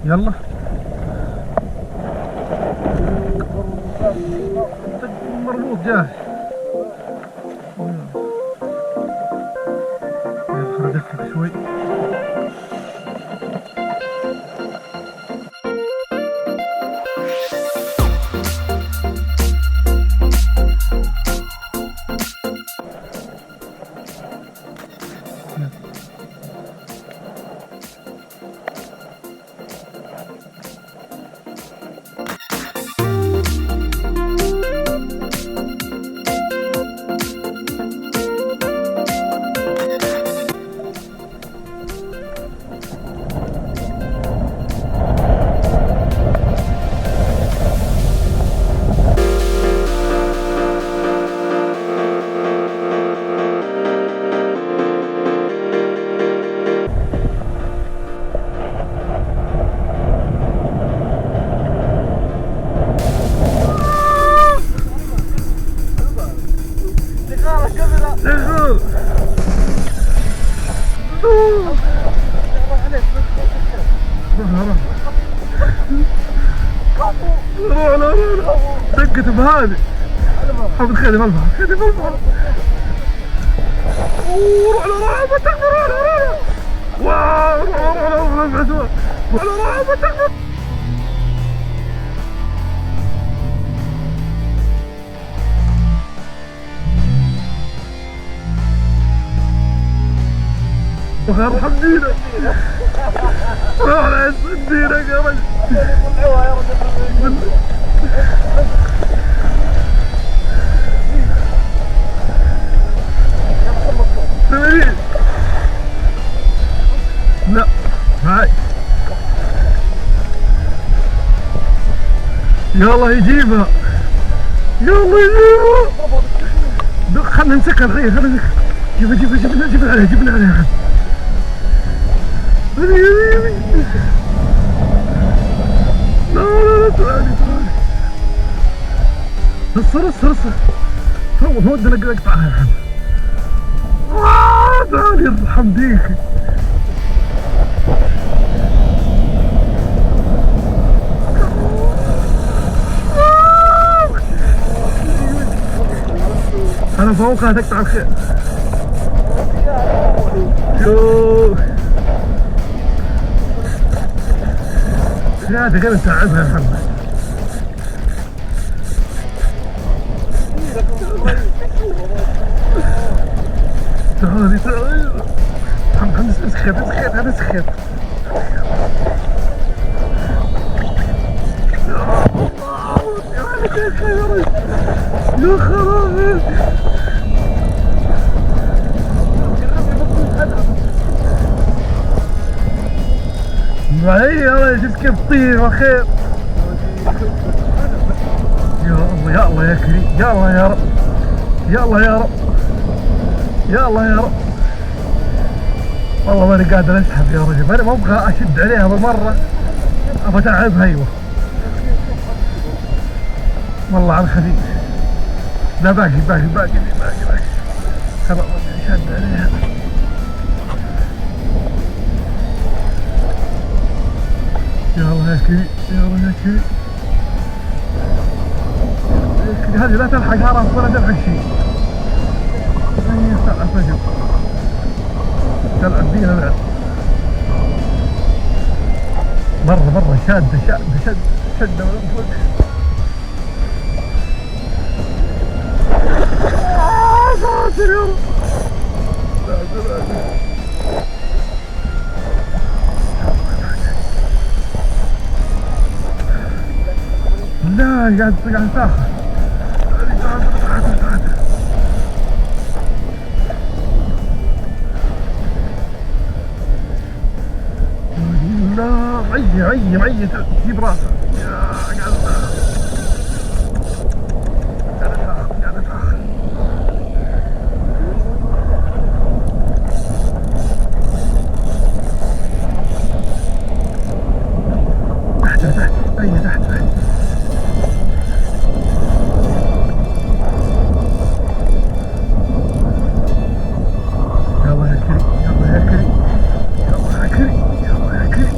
يلا مربوط جاهز. يلا ادخل شوي. دقت بهذه حاول خدم البحر خدم البحر. روح على رعبة تكبر على واو روح على رعبة تكبر. ارحم دينك روح على دينك يا رجل. لا هاي يلا يجيبها يلا يجيبها. خلنا نسكر الحين خلنا نسكر. جيبنا عليها لا تعالي اصر هو ودنا نقطعها يا حبيبي. تعالي ارحم ديك. انا فوقها تقطع الخير. شوف هذا كان نتعبها يا محمد. تعالي محمد اسخف هذا سخف. يا خرابي معي يا رجل كيف تطير خير. يا الله يا كريم يا الله يا رب يا رب. والله ماني قادر اسحب يا رجل. انا ما ابغى اشد عليها بالمره ابغى اتعبها. ايوه والله على الخفيف. لا باقي خلاص شد عليها. يا الله يا كريم هذه لا تلحق هرف ولا تلحق شيء. هي ساعة فجر تلعب بيها بعد مرة شادة ولا ساتر يا رب. لا قاعد تاخذ. لا معي تجيب راسها. يا قاعد تاخذ. تحت يلا يا كريم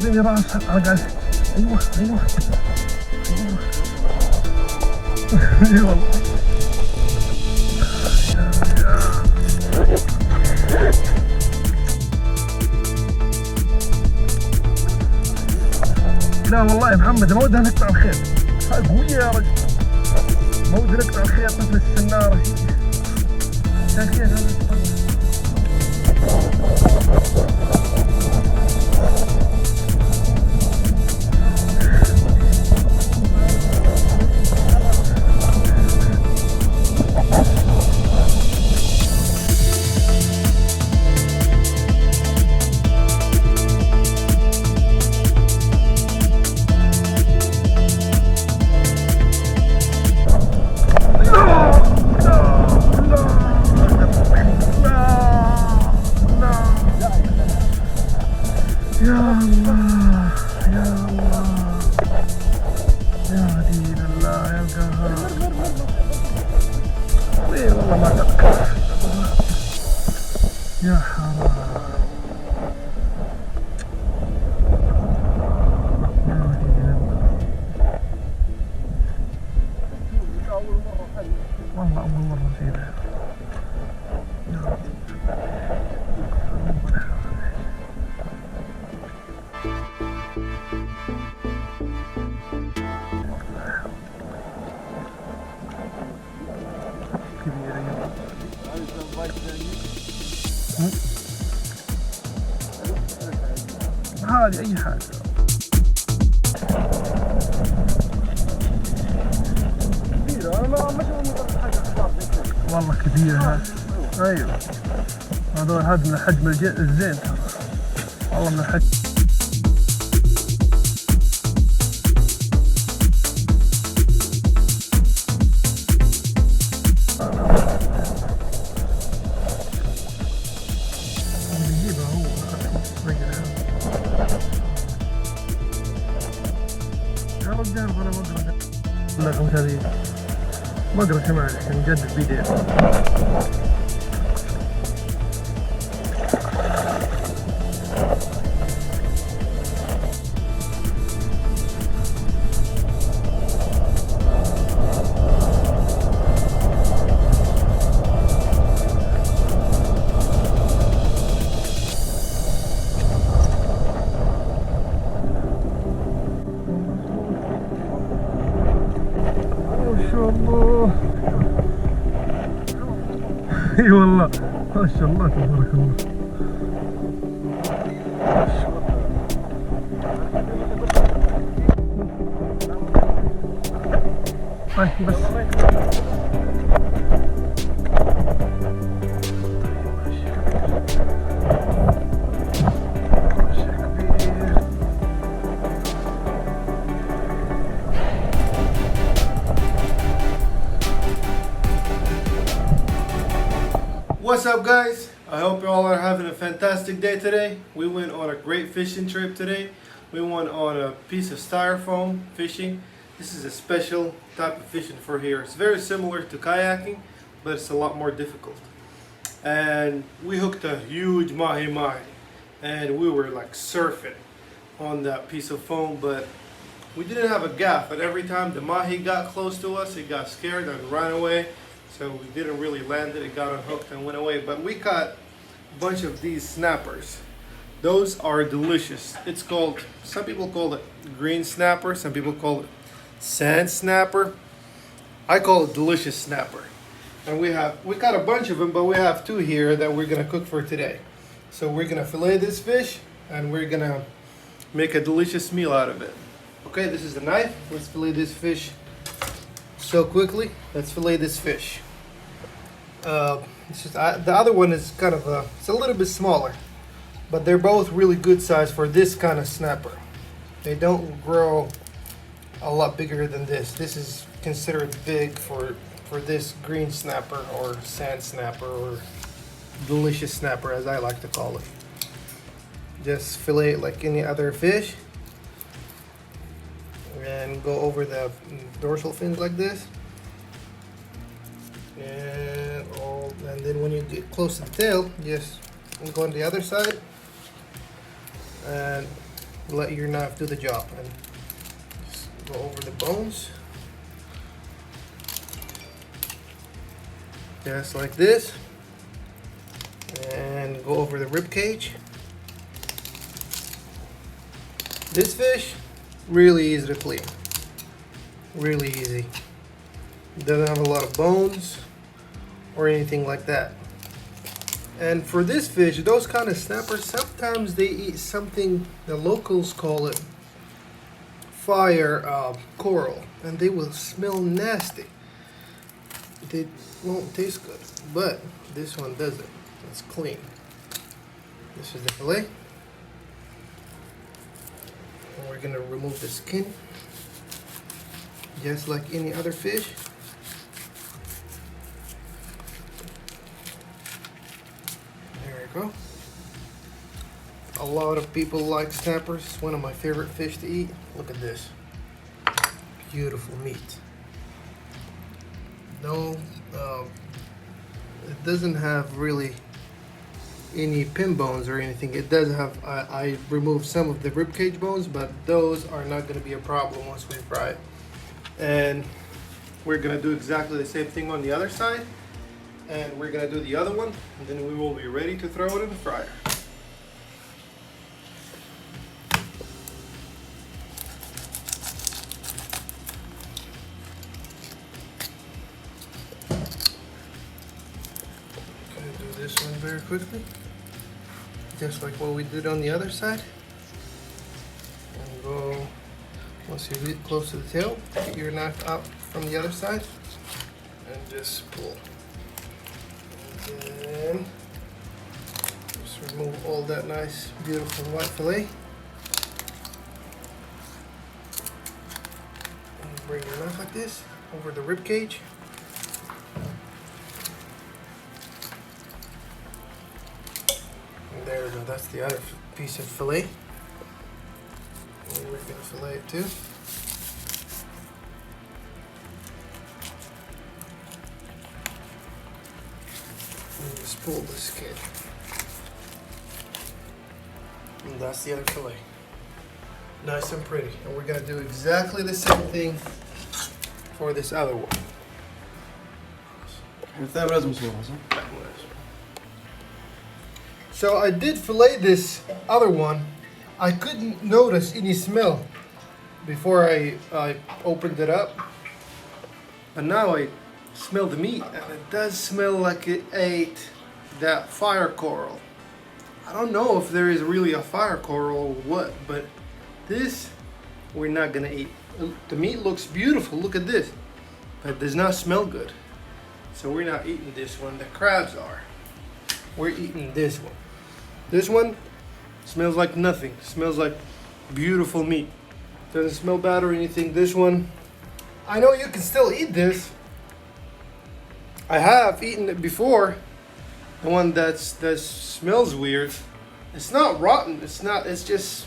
اعطيني راس اقعد. ايوه ايوه اي والله. لا والله يا محمد ما ودها نقطع الخيط، هاي قوية يا رجل، ما ودها نقطع الخيط مثل السنارة. شايف هذا؟ يا حرام والله أول مرة أصيبها. هذه أي حاجة. كبيرة، أنا ما شفت حاجة كبار زي كذا. والله كبيرة هذه. أيوه. هذول هذا من حجم الزين ترى. والله من الحجم. اللقمة هذه مقرة كمان عشان نجدد بيدينا. اي والله ما شاء الله تبارك الله. طيب بس What's up, guys? I hope you all are having a fantastic day today. We went on a great fishing trip today. We went on a piece of styrofoam fishing. This is a special type of fishing for here. It's very similar to kayaking, but it's a lot more difficult. And we hooked a huge mahi-mahi, and we were like surfing on that piece of foam, but we didn't have a gaff. And every time the mahi got close to us, it got scared and ran away. So we didn't really land it, it got unhooked and went away. But we caught a bunch of these snappers. Those are delicious. It's called, some people call it green snapper, some people call it sand snapper. I call it delicious snapper. And we caught a bunch of them, but we have two here that we're gonna cook for today. So we're gonna fillet this fish and we're gonna make a delicious meal out of it. Okay, this is the knife. Let's fillet this fish so quickly. Let's fillet this fish. The other one is kind of it's a little bit smaller, but they're both really good size for this kind of snapper. They don't grow a lot bigger than this. This is considered big for this green snapper or sand snapper or delicious snapper, as I like to call it. Just fillet it like any other fish and go over the dorsal fins like this. And then when you get close to the tail, just go on the other side and let your knife do the job and just go over the bones. Just like this. And go over the rib cage. This fish, really easy to clean. Really easy. Doesn't have a lot of bones or anything like that. And for this fish, those kind of snappers, sometimes they eat something the locals call it fire coral, and they will smell nasty. They won't taste good, but this one doesn't. It's clean. This is the fillet. And we're gonna remove the skin, just like any other fish. There we go. A lot of people like snappers. It's one of my favorite fish to eat. Look at this. Beautiful meat. No, it doesn't have really any pin bones or anything. It does have, I removed some of the rib cage bones, but those are not going to be a problem once we fry it. And we're going to do exactly the same thing on the other side. And we're going to do the other one, and then we will be ready to throw it in the fryer. This one very quickly, just like what we did on the other side. And go, once you get close to the tail, get your knife out from the other side and just pull. And then just remove all that nice, beautiful white fillet. And bring your knife like this over the rib cage. There we go, that's the other piece of fillet. And we're gonna fillet it too. And just pull the skin. And that's the other fillet. Nice and pretty. And we're gonna do exactly the same thing for this other one. So I did fillet this other one. I couldn't notice any smell before I opened it up. But now I smell the meat, and it does smell like it ate that fire coral. I don't know if there is really a fire coral or what, but this we're not gonna eat. The meat looks beautiful, look at this, but it does not smell good. So we're not eating this one, the crabs are. We're eating this one. This one smells like nothing. Smells like beautiful meat. Doesn't smell bad or anything. This one, I know you can still eat this. I have eaten it before. The one that smells weird. It's not rotten. It's not. It's just,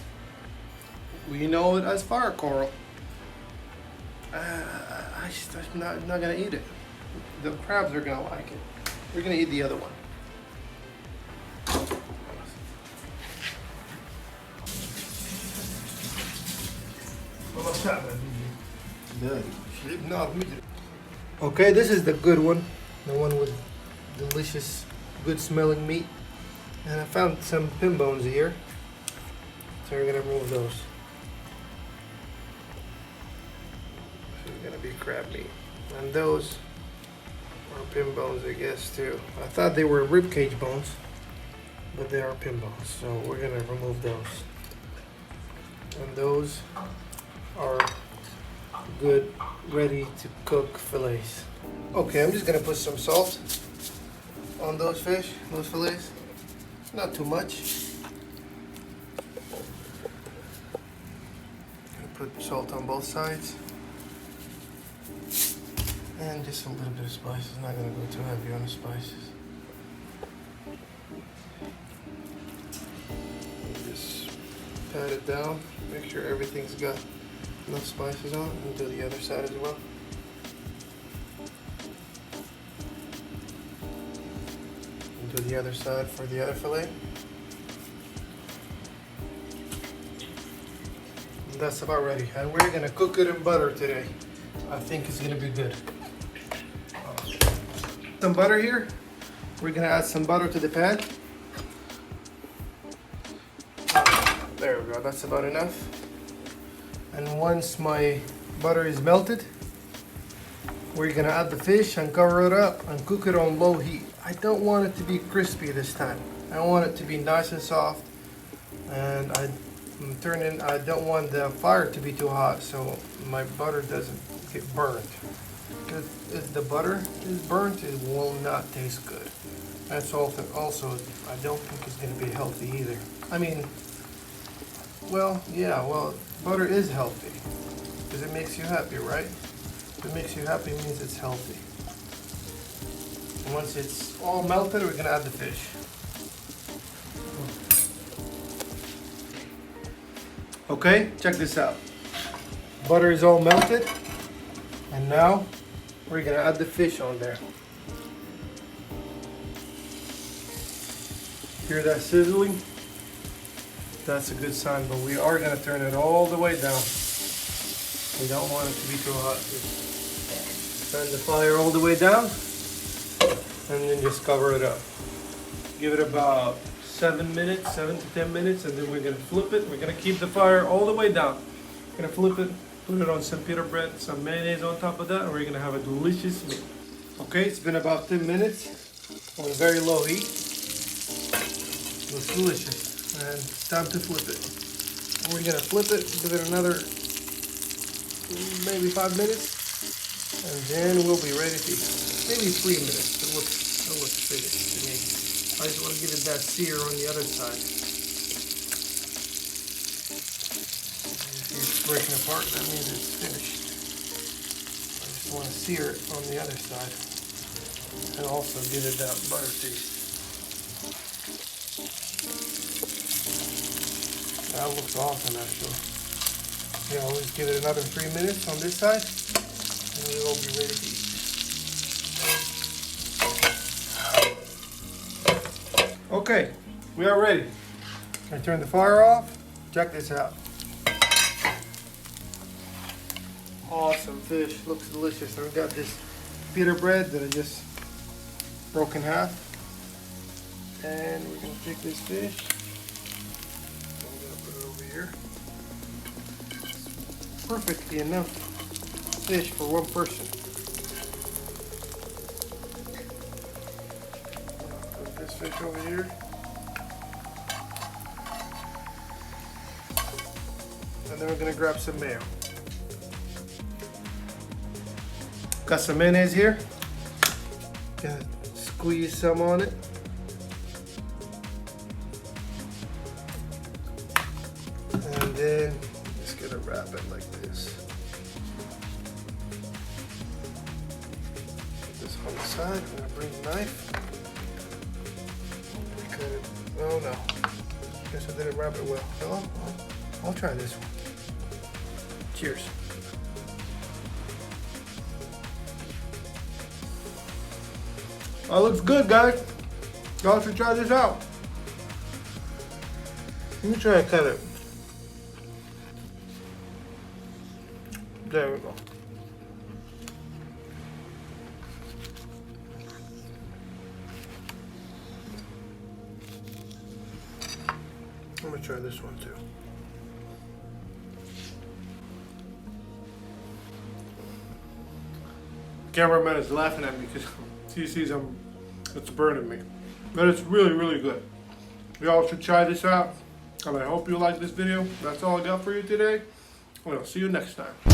we know it as fire coral. I'm not gonna eat it. The crabs are gonna like it. We're gonna eat the other one. Okay, this is the good one, the one with delicious, good smelling meat. And I found some pin bones here, so we're gonna remove those. So it's gonna be crab meat. And those are pin bones, I guess, too. I thought they were rib cage bones, but they are pin bones, so we're gonna remove those. And those are good, ready to cook fillets. Okay, I'm just gonna put some salt on those fish, those fillets. Not too much. Gonna put salt on both sides. And just a little bit of spices. Not gonna go too heavy on the spices. Just pat it down. Make sure everything's got enough spices on it, and do the other side as well. And do the other side for the other fillet. that's about ready. And we're gonna cook it in butter today. I think it's gonna be good. Some butter here. We're gonna add some butter to the pan. There we go, that's about enough. And once my butter is melted, we're gonna add the fish and cover it up and cook it on low heat. I don't want it to be crispy this time. I want it to be nice and soft. And I don't want the fire to be too hot so my butter doesn't get burnt. If the butter is burnt, it will not taste good. That's also I don't think it's gonna be healthy either. I mean, well, yeah, well, butter is healthy because it makes you happy, right? If it makes you happy, it means it's healthy. And once it's all melted, we're gonna add the fish. Okay, check this out. Butter is all melted, and now we're gonna add the fish on there. Hear that sizzling? That's a good sign, but we are gonna turn it all the way down. We don't want it to be too hot. Turn the fire all the way down, and then just cover it up. Give it about 7 to 10 minutes, and then we're gonna flip it. We're gonna keep the fire all the way down. We're gonna flip it, put it on some pita bread, some mayonnaise on top of that, and we're gonna have a delicious meal. Okay, it's been about 10 minutes on very low heat. Looks delicious. And it's time to flip it. And we're gonna flip it, give it another maybe 5 minutes, and then we'll be ready to eat. Maybe 3 minutes. It looks finished to me. I just want to give it that sear on the other side. If it's breaking apart, that means it's finished. I just want to sear it on the other side, and also give it that butter taste. That looks awesome, actually. Yeah, we'll just give it another 3 minutes on this side, and we will be ready to eat. Okay, we are ready. I turn the fire off. Check this out. Awesome fish, looks delicious. And we got this pita bread that I just broke in half. And we're gonna take this fish. I'm gonna put it over here. Perfectly enough fish for one person. Put this fish over here. And then we're gonna grab some mayo. Got some mayonnaise here. Gonna squeeze some on it. And then just gonna wrap it like this. Put this on the side. I'm gonna bring the knife. Cut it. Oh no. Guess I didn't wrap it well. Oh, I'll try this one. Cheers. Oh, looks good, guys. Y'all should try this out. Let me try to cut it. There we go. I'm gonna try this one too. Cameraman is laughing at me because he sees it's burning me. But it's really, really good. Y'all should try this out. And I hope you like this video. That's all I got for you today. And I'll see you next time.